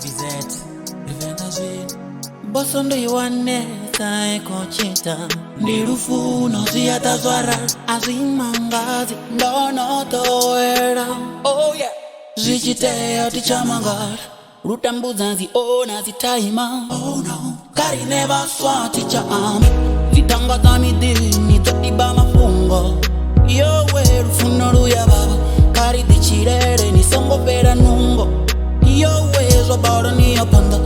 RVZ Rivendazin Bosondo yuane tae kochita Nirufu no ziyata zwara Azimangazi ndono toera. Oh yeah Zichitea tichamangara Rutambuza ziona zitaima. Oh no Kari never swati cha Zitanga midini totiba mafungo. Yowe rufunoru ya baba Kari dichirere ni songo pera nungo. Yowe zobara ni apanda.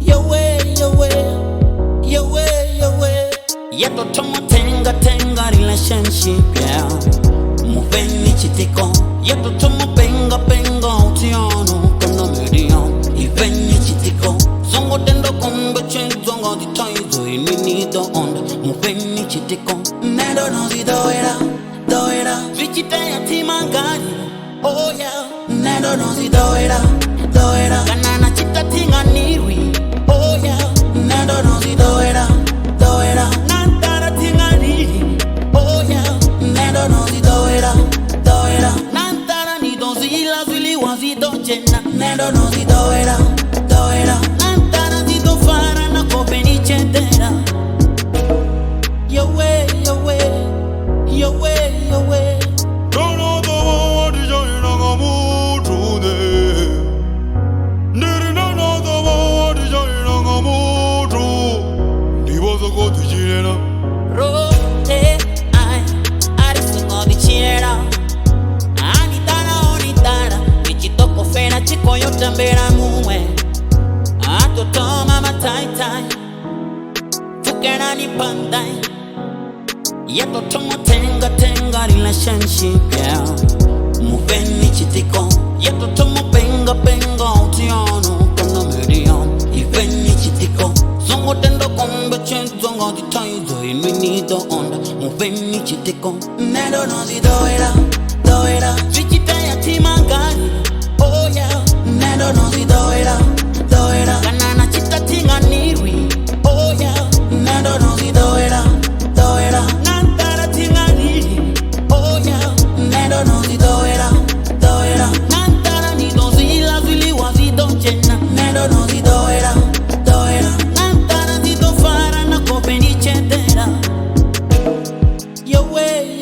Yowe Yeto tomo tenga relationship yeah. Muveni chitiko Yeto tomo penga utiano Kono medium Iveni chitiko Zongo tendo kombe chenzongo di taizo Inini do onda Muveni chitiko Nendo no zi doera Vichite ya timangani. Oh yeah Nendo no zi doera Kanana chita tinga niwi. Oh yeah Nendo no zi doera Nantara tinga niwi. Oh yeah Nendo no zi doera Nantara ni do zila zili wazido jena. Nendo no zi doera Nantara zi do fara na kopeni chetera. Yo way Dono domo di joina ngamutude. Niri dono domo di joina ngamutu. Dibozo koti chirena. Rote ai arisungo di chirena. Onitara Vichitoko fena chiko yote mbera muwe. Ato toma mataitai Tukena ni pandai. Yeto tomo tenga relationship yeah. Muveni chitiko Yeto tomo penga utiano Kono medium Iveni chitiko Zongo tendo kombe chenzongo di taizo Inini do onda Muveni chitiko Nendo no zi doera Vichite ya timangani. Oh yeah Nendo no zi doera Kanana chita tinga niwi. Oh yeah Nendo no zi doera Nantara tinga niwi. Oh yeah Nendo no zi doera Nantara ni do zila zili wazido jena. Nendo no zi doera Nantara zi do fara na kopeni chetera. Yo way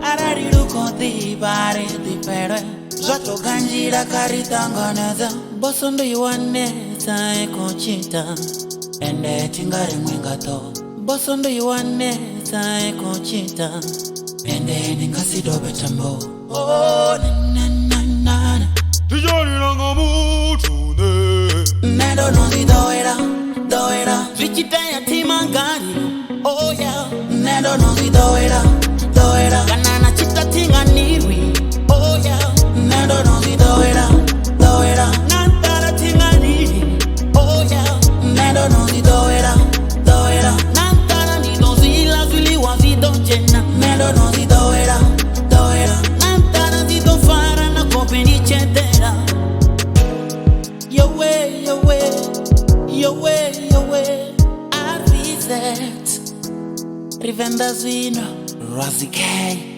Arariru konti bare di pere. Zato kanjira karitanganeza. Bosondo yuane tae konchita Ende tingare mwengato. Bosondo yuane tae konchita Ende ningasido betambo. Oh na Di joina ngamutude. Nendo no zi doera Vichite ya timangani. Oh yeah Nendo no zi doera Kanana chita tinga niwi. Oh yeah Nendo no zi doera Nantara tinga niwi. Oh yeah Nendo no zi doera Nantara ni do zila zili wazido jena. Nendo no zi doera Nantara zi do fara na kopeni chetera. Yo way RVZ Rivendazin Razzy K